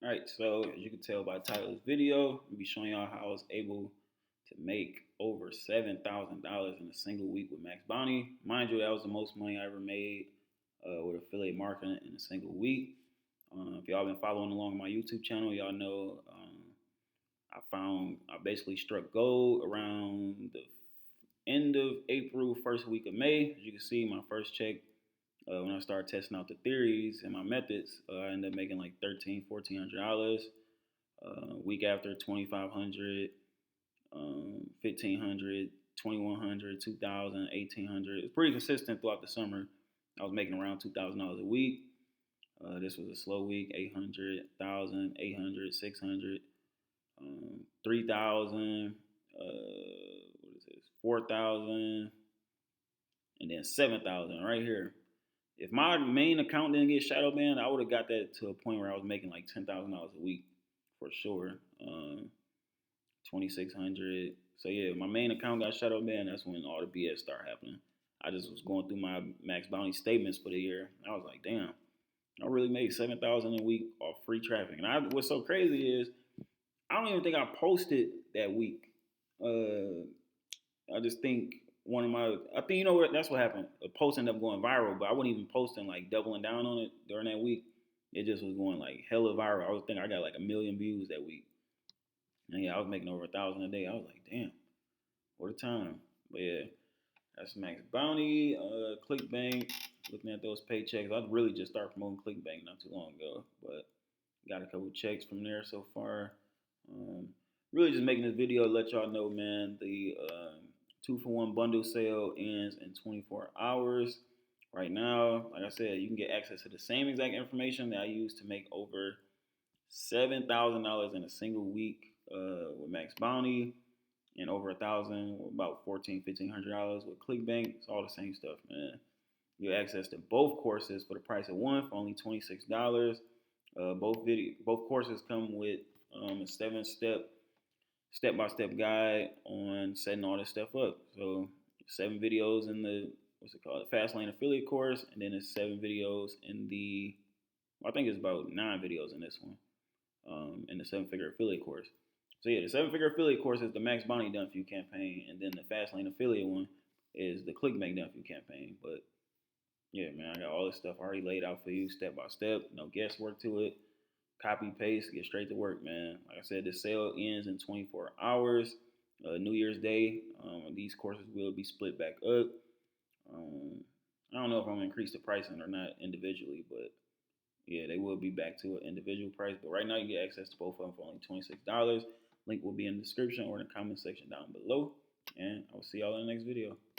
Alright, so as you can tell by the title of this video, we'll be showing y'all how I was able to make over $7,000 in a single week with Max Bounty. Mind you, that was the most money I ever made with affiliate marketing in a single week. If y'all been following along on my YouTube channel, y'all know I basically struck gold around the end of April, first week of May. As you can see, my first check when I started testing out the theories and my methods, I ended up making like $1,400. Week after, 2,500, 1,500, 2,100, 2,000, 1,800. It's pretty consistent throughout the summer. I was making around $2,000 a week. This was a slow week: 800, 1,000, 800, 600, 3,000. What is this? 4,000, and then 7,000 right here. If my main account didn't get shadow banned, I would have got that to a point where I was making like $10,000 a week for sure. 2,600. So yeah, my main account got shadow banned. That's when all the BS started happening. I just was going through my Max Bounty statements for the year. I was like, damn, I really made 7,000 a week off free traffic. And what's so crazy is I don't even think I posted that week. I just think you know what, that's what happened. A post ended up going viral, but I wasn't even posting like doubling down on it during that week. It just was going like hella viral. I was thinking I got like 1 million views that week. And yeah, I was making over 1,000 a day. I was like, damn, what a time. But yeah, that's Max Bounty, ClickBank. Looking at those paychecks, I really just started promoting ClickBank not too long ago, but got a couple checks from there so far. Really just making this video to let y'all know, man, the 2-for-1 bundle sale ends in 24 hours. Right now, like I said, you can get access to the same exact information that I used to make over $7,000 in a single week with Max Bounty, and over 1,000, about $1,400-1,500 with ClickBank. It's all the same stuff, man. You get access to both courses for the price of one for only $26. Both courses come with a step-by-step guide on setting all this stuff up. So 7 videos in the Fast Lane affiliate course, and then it's 7 videos in I think it's about 9 videos in this one, in the 7-figure affiliate course. So yeah, the 7-figure affiliate course is the Max Bounty Done For You campaign, and then the Fast Lane affiliate one is the ClickBank Done For You campaign. But yeah, man, I got all this stuff already laid out for you, step by step. No guesswork to it. Copy, paste, get straight to work, man. Like I said, this sale ends in 24 hours. New Year's Day, these courses will be split back up. I don't know if I'm going to increase the pricing or not individually, but yeah, they will be back to an individual price. But right now, you get access to both of them for only $26. Link will be in the description or in the comment section down below. And I will see y'all in the next video.